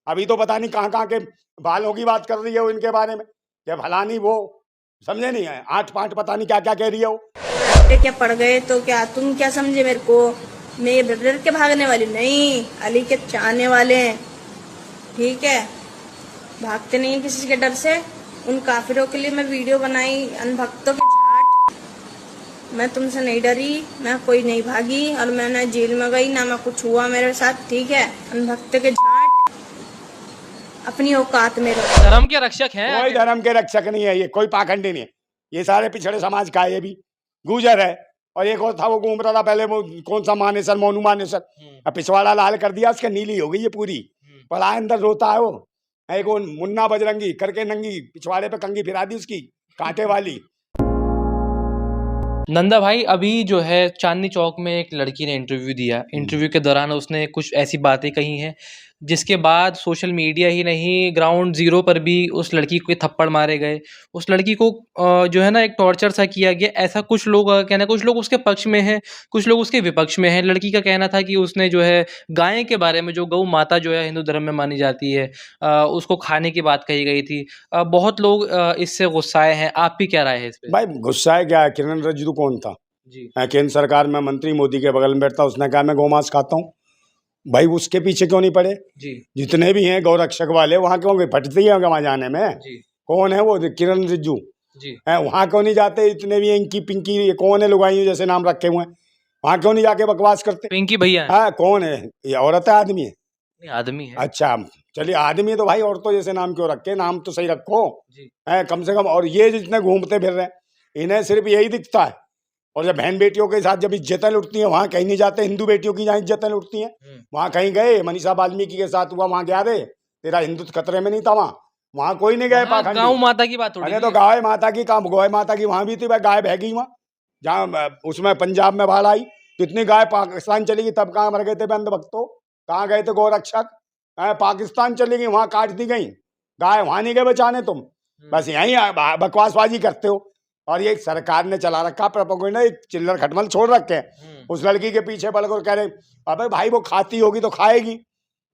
अभी तो पता नहीं कहाँ कहाँ के बालों की बात कर रही है वो इनके बारे में, क्या भलानी वो समझे नहीं है, 8-5 पता नहीं क्या क्या कह रही है वो। क्या पड़ गए तो क्या तुम क्या समझे मेरे को? मैं ये डर के भागने वाली नहीं, अली के चाहने वाले हैं, ठीक है? भागते नहीं है किसी के डर से। उन काफिरों के लिए मैं वीडियो बनाई, अनभक्तों के झाट। मैं तुमसे नहीं डरी, मैं कोई नहीं भागी, और मैं ना जेल में गई ना मैं कुछ हुआ मेरे साथ, ठीक है? अनभक्त के झाट, अपनी औकात में रहो। धर्म के रक्षक हैं? कोई धर्म के रक्षक नहीं है ये, कोई पाखंडी नहीं है, ये सारे पिछड़े समाज का है, ये भी गुजर है। और एक और था वो घूम रहा था पहले, वो कौन सा मानेसर, मोनू मानेसर, अब पिछवाड़ा लाल कर दिया उसके, नीली हो गई ये पूरी, पड़ा अंदर रोता है वो। एक वो मुन्ना बजरंगी करके नंगी पिछवाड़े पे कंगी फिरा दी उसकी कांटे वाली। नंदा भाई, अभी जो है चांदनी चौक में एक लड़की ने इंटरव्यू दिया। इंटरव्यू के दौरान उसने कुछ ऐसी बातें कही हैं जिसके बाद सोशल मीडिया ही नहीं, ग्राउंड जीरो पर भी उस लड़की को थप्पड़ मारे गए। उस लड़की को जो है ना एक टॉर्चर सा किया गया, ऐसा कुछ लोग कहना, कुछ लोग उसके पक्ष में हैं, कुछ लोग उसके विपक्ष में हैं। लड़की का कहना था कि उसने जो है गाय के बारे में, जो गौ माता जो है हिंदू धर्म में मानी जाती है, उसको खाने की बात कही गई थी। बहुत लोग इससे गुस्साए हैं। आपकी क्या राय है इस पे? भाई गुस्सा है क्या है, किरण रिजिजू कौन था जी केंद्र सरकार में मंत्री, मोदी के बगल में बैठता, उसने कहा मैं गौमांस खाता हूँ, भाई उसके पीछे क्यों नहीं पड़े? जी जितने भी हैं गौरक्षक वाले वहाँ क्यों फटती है वहाँ जाने में? जी कौन है वो किरण रिजिजू जी है, वहाँ क्यों नहीं जाते? इतने भी इंकी पिंकी ये कौन है, लुगाई जैसे नाम रखे हुए हैं, वहाँ क्यों नहीं जाके बकवास करते? पिंकी भैया हैं? हाँ कौन है ये, औरत है आदमी है? नहीं, आदमी है। अच्छा चलिए आदमी है तो भाई औरतों जैसे नाम क्यों रखे, नाम तो सही रखो जी है कम से कम। और ये जितने घूमते फिर रहे हैं इन्हें सिर्फ यही दिखता है, और जब बहन बेटियों के साथ जब इज्जतें लुटती हैं वहाँ कहीं नहीं जाते। हिंदू बेटियों की जहाँ इज्जतें लुटती हैं वहाँ कहीं गए? मनीषा वाल्मीकि के साथ हुआ, वहाँ गया रे? तेरा हिंदुत्व खतरे में नहीं था वहाँ? वहाँ कोई नहीं गए पाखंडी। गाँव माता की बात थोड़ी अरे तो है। गाय माता की काम, गौ माता की वहाँ भी थी भाई, गाय बह गई वहाँ जहाँ उसमें पंजाब में बाढ़ आई तो इतनी गाय पाकिस्तान चली गई, तब कहाँ मर गए थे अंधभक्तों? कहाँ गए थे गौरक्षक? पाकिस्तान चली गई, वहाँ काट दी गई गाय, वहाँ नहीं गए बचाने तुम, बस यहीं बकवासबाजी करते हो। और ये सरकार ने चला रखा प्रोपेगेंडा, एक चिल्लर खटमल छोड़ रखे हैं उस लड़की के पीछे पड़ कर कह रहे अबे भाई वो खाती होगी तो खाएगी,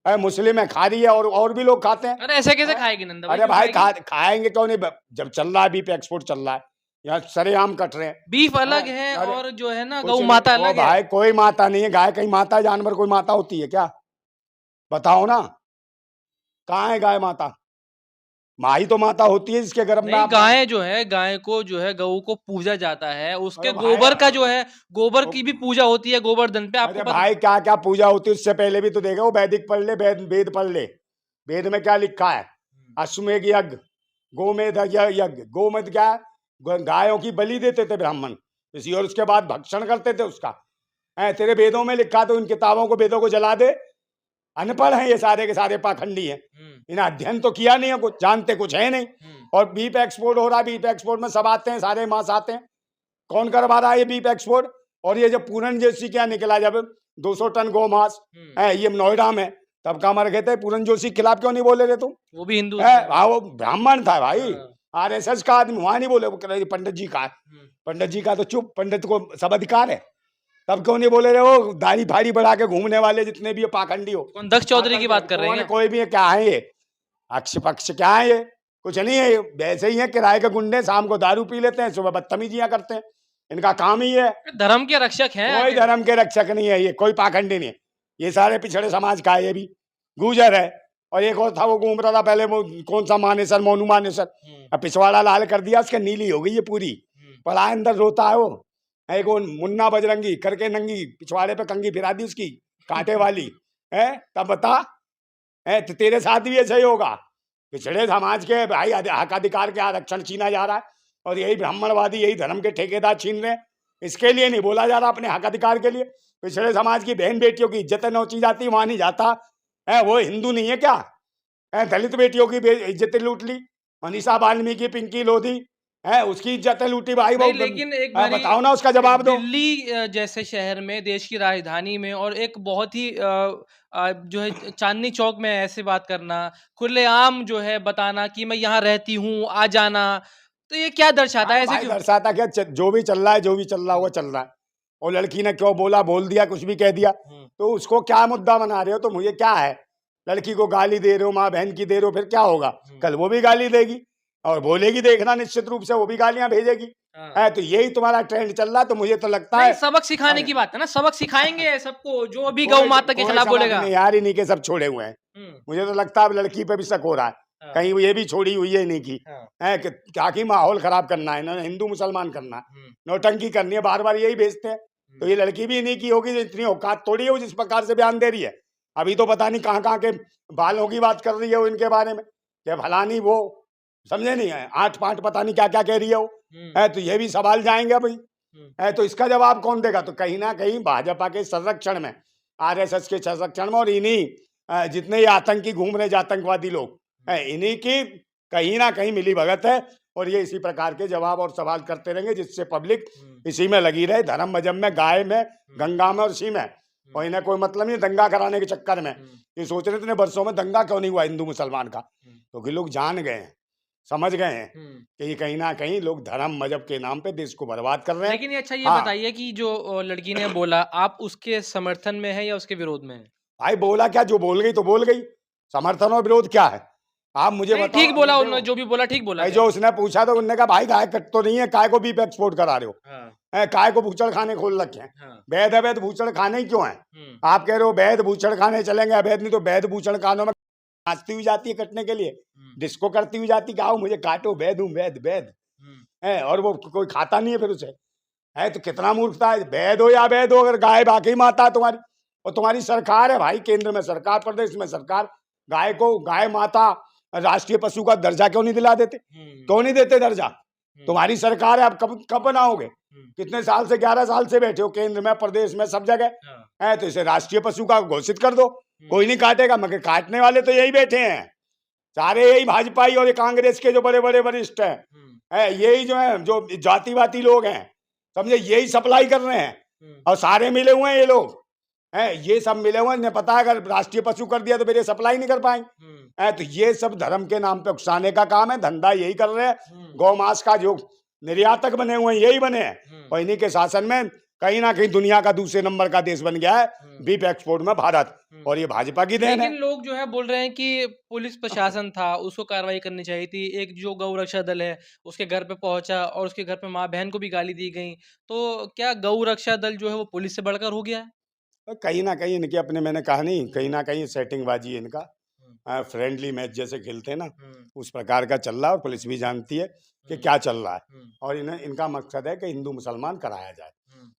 मुस्लिम है खा रही है, और भी लोग खाते हैं। अरे ऐसे कैसे खाएगी नंदा भाई? अरे क्यों भाई खाएगी? खाएंगे क्यों नहीं, जब चल रहा है बीफ एक्सपोर्ट चल रहा है, यहाँ सरेआम कट रहे हैं। बीफ अलग है अरे और जो है ना कुछ गौ नहीं, माता वो अलग है। भाई कोई माता नहीं है, गाय कहीं माता है? जानवर कोई माता होती है क्या? बताओ ना, कहाँ है गाय माता? माही तो माता होती है जिसके गर्भ में नहीं, आप। गाय जो है, गाय को जो है गऊ को पूजा जाता है, उसके अरे भाई गोबर का जो है, गोबर की भी पूजा होती है गोवर्धन पे। आपको अरे पता? भाई क्या क्या पूजा होती है उससे पहले भी तो देखो, वो वैदिक पढ़ ले, वेद पढ़ ले, वेद में क्या लिखा है? अश्वमेध यज्ञ, गोमेध यज्ञ, गोमेध क्या है? गायों की बलि देते थे ब्राह्मण इसी, और उसके बाद भक्षण करते थे उसका। तेरे वेदों में लिखा, तो उन किताबों को, वेदों को जला दे। अनपढ़ हैं ये सारे के सारे, पाखंडी हैं, इन्हें अध्ययन तो किया नहीं है, कुछ जानते कुछ है नहीं। और बीफ एक्सपोर्ट हो रहा है, बीफ एक्सपोर्ट में सब आते हैं, सारे मांस आते हैं, कौन करवा रहा है ये बीफ एक्सपोर्ट? और ये जब पूरन जोशी क्या निकला, जब 200 टन गौ मांस है ये नोएडा में, तब कहाँ मर गए थे? पूरन जोशी के खिलाफ क्यों नहीं बोले थे तुम? वो भी हिंदू हाँ वो ब्राह्मण था भाई, आरएसएस का आदमी, वहां नहीं बोले? वो कह रहे पंडित जी का है, पंडित जी का तो चुप, पंडित को सब अधिकार है, तब क्यों नहीं बोले रहे? वो दाढ़ी फाड़ी बढ़ा के घूमने वाले जितने भी पाखंडी हो, कौन दक्ष चौधरी की बात कर रहे हैं? कोई भी है क्या है ये? अक्ष पक्ष क्या है ये? कुछ नहीं है, वैसे ही है किराए के गुंडे, शाम को दारू पी लेते हैं, सुबह बदतमीजियां करते हैं, इनका काम ही है। धर्म के रक्षक हैं? कोई धर्म के रक्षक नहीं है ये, कोई पाखंडी नहीं है, ये सारे पिछड़े समाज का है, ये भी गुजर है। और एक और था वो घूम रहा था पहले, वो कौन सा मानेसर, मोनू मानेसर, अब पिछवाड़ा लाल कर दिया उसके, नीली हो गई ये पूरी, पड़ा अंदर रोता है वो। एक वो मुन्ना बजरंगी करके नंगी पिछवाड़े पे कंगी फिरा दी उसकी कांटे वाली है, तब बता तो तेरे साथ भी ऐसा ही होगा? पिछड़े समाज के भाई हक अधिकार के आरक्षण छीना जा रहा है, और यही ब्राह्मणवादी, यही धर्म के ठेकेदार छीन रहे हैं। इसके लिए नहीं बोला जा रहा अपने हक अधिकार के लिए। पिछड़े समाज की बहन बेटियों की इज्जतें नोची जाती, वहां नहीं जाता है। वो हिंदू नहीं है क्या? दलित बेटियों की इज्जतें लूट ली, मनीषा वाल्मीकि, पिंकी लोधी है, उसकी इज्जतें लूटी भाई। वो लेकिन एक बताओ ना, उसका जवाब दो। दिल्ली जैसे शहर में, देश की राजधानी में, और एक बहुत ही जो है चांदनी चौक में ऐसे बात करना, खुलेआम जो है बताना कि मैं यहाँ रहती हूँ, आ जाना, तो ये क्या दर्शाता है? ऐसे क्यों दर्शाता क्या? जो भी चल रहा है, जो भी चल रहा है वो चल रहा है। और लड़की ने क्यों बोला, बोल दिया, कुछ भी कह दिया, तो उसको क्या मुद्दा बना रहे हो? तो मुझे क्या है लड़की को गाली दे रहे हो, माँ बहन की दे रहे हो, फिर क्या होगा? कल वो भी गाली देगी और बोलेगी, देखना निश्चित रूप से वो भी गालियां भेजेगी। है तो यही तुम्हारा ट्रेंड चल रहा है। तो मुझे तो लगता नहीं, है सबक सिखाने की बात है ना, सबक सिखाएंगे सबको, जो भी गौ माता के खिलाफ बोलेगा। यार इन्हीं के सब छोड़े हुए हैं। मुझे तो लगता है अब लड़की पे भी शक हो रहा है, कहीं ये भी छोड़ी हुई है इन्हीं की। है कि क्या की माहौल खराब करना है इन्होंने, हिंदू मुसलमान करना है, नौटंकी करनी है, बार बार यही भेजते हैं। तो ये लड़की भी इन्हीं की होगी, इतनी औकात थोड़ी है वो जिस प्रकार से बयान दे रही है। अभी तो पता नहीं कहाँ कहाँ के बालों की बात कर रही है वो इनके बारे में, क्या फलानी वो समझे नहीं है, 8-5 पता नहीं क्या क्या कह रही है वो। है तो ये भी सवाल जाएंगे भाई। है तो इसका जवाब कौन देगा? तो कहीं ना कहीं भाजपा के संरक्षण में, आरएसएस के संरक्षण में, और इन्हीं जितने ये आतंकी घूम रहे आतंकवादी लोग है, इन्हीं की कहीं ना कहीं मिली भगत है। और ये इसी प्रकार के जवाब और सवाल करते रहेंगे, जिससे पब्लिक इसी में लगी रहे, धर्म मजहब में, गाय में, गंगा में और इसी में। और इन्हें कोई मतलब नहीं दंगा कराने के चक्कर में। ये सोच रहे इतने वर्षों में दंगा क्यों नहीं हुआ हिंदू मुसलमान का, क्योंकि लोग जान गए हैं, समझ गए हैं कि ये कहीं ना कहीं लोग धर्म मजहब के नाम पे देश को बर्बाद कर रहे हैं। लेकिन ये अच्छा ये बताइए कि जो लड़की ने बोला, आप उसके समर्थन में है या उसके विरोध में है? भाई बोला क्या, जो बोल गई तो बोल गई, समर्थन और विरोध क्या है आप मुझे बताओ। ठीक बोला उन्होंने, जो भी बोला ठीक बोला। जो उसने पूछा तो उन्होंने कहा भाई गाय कट तो नहीं है, काय को बीफ एक्सपोर्ट करा रहे हो, काय को भूचड़ खाने खोल रखे हैं। वैध अवैध भूचड़ खाने ही क्यों है? आप कह रहे हो वैध भूचड़ खाने चलेंगे, अवैध नहीं तो वैध भूचड़ खानों में नाचती हुई जाती है कटने के लिए, डिस्को करती हुई जाती, आओ मुझे काटो, वैध हूँ, वैध वैध है, और वो कोई खाता नहीं है फिर उसे। है तो कितना मूर्खता है, वैध हो या वैध हो, अगर गाय बाकी माता है तुम्हारी, और तुम्हारी सरकार है भाई, केंद्र में सरकार, प्रदेश में सरकार, गाय को गाय माता राष्ट्रीय पशु का दर्जा क्यों नहीं दिला देते? क्यों नहीं देते दर्जा? तुम्हारी सरकार है, आप कब बनाओगे? कितने साल से, 11 साल से बैठे हो केंद्र में, प्रदेश में, सब जगह है। तो इसे राष्ट्रीय पशु का घोषित कर दो, कोई नहीं काटेगा, मगर काटने वाले तो यही बैठे हैं सारे, यही भाजपाई और ये कांग्रेस के जो बड़े बड़े वरिष्ठ हैं, यही जो है, जो जातिवादी लोग हैं, समझे, यही सप्लाई कर रहे हैं। और सारे मिले हुए हैं ये लोग, है ये सब मिले हुए हैं, पता है अगर राष्ट्रीय पशु कर दिया तो फिर ये सप्लाई नहीं कर पाएंगे। तो ये सब धर्म के नाम पे उकसाने का काम है, धंधा यही कर रहे हैं। गौ मांस का जो निर्यातक बने हुए हैं यही बने हैं, और इन्हीं के शासन में कहीं ना कहीं दुनिया का दूसरे नंबर का देश बन गया है बीफ एक्सपोर्ट में भारत, और ये भाजपा की देन है। लेकिन लोग जो है बोल रहे हैं कि पुलिस प्रशासन था, उसको कार्रवाई करनी चाहिए थी। एक जो गौ रक्षा दल है उसके घर पे पहुंचा और उसके घर पे माँ बहन को भी गाली दी गई, तो क्या गौ रक्षा दल जो है वो पुलिस से बढ़कर हो गया है? कहीं ना कहीं इनके अपने, मैंने कहा नहीं, कहीं ना कहीं सेटिंगबाजी है इनका, फ्रेंडली मैच जैसे खेलते हैं ना, उस प्रकार का चल रहा है। और पुलिस भी जानती है कि क्या चल रहा है, और इनका मकसद है कि हिंदू मुसलमान कराया जाए,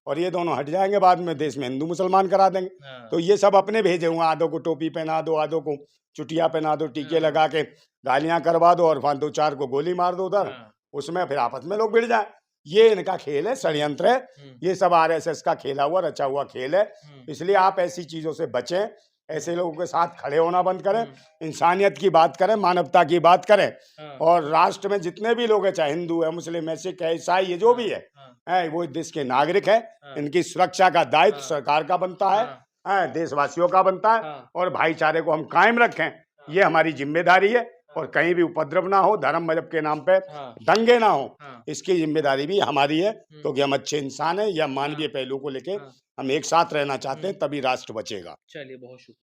और ये दोनों हट जाएंगे बाद में देश में हिंदू मुसलमान करा देंगे। तो ये सब अपने भेजे हुए, आधों को टोपी पहना दो, आधों को चुटिया पहना दो, टीके लगा के गालियां करवा दो, और 2-4 को गोली मार दो उधर, उसमें फिर आपस में लोग भिड़ जाए। ये इनका खेल है, षड्यंत्र है, ये सब आरएसएस का खेला हुआ, रचा हुआ खेल है। इसलिए आप ऐसी चीजों से बचें, ऐसे लोगों के साथ खड़े होना बंद करें, इंसानियत की बात करें, मानवता की बात करें। और राष्ट्र में जितने भी लोग हैं, चाहे हिंदू है, मुस्लिम है, सिख है, ईसाई है, जो भी है, वो देश के नागरिक है। इनकी सुरक्षा का दायित्व सरकार का बनता है, देशवासियों का बनता है, और भाईचारे को हम कायम रखें, ये हमारी जिम्मेदारी है। और कहीं भी उपद्रव ना हो, धर्म मजहब के नाम पे दंगे ना हो, इसकी जिम्मेदारी भी हमारी है, क्योंकि हम अच्छे इंसान हैं, या मानवीय पहलू को लेके हम एक साथ रहना चाहते हैं, तभी राष्ट्र बचेगा। चलिए, बहुत शुक्रिया।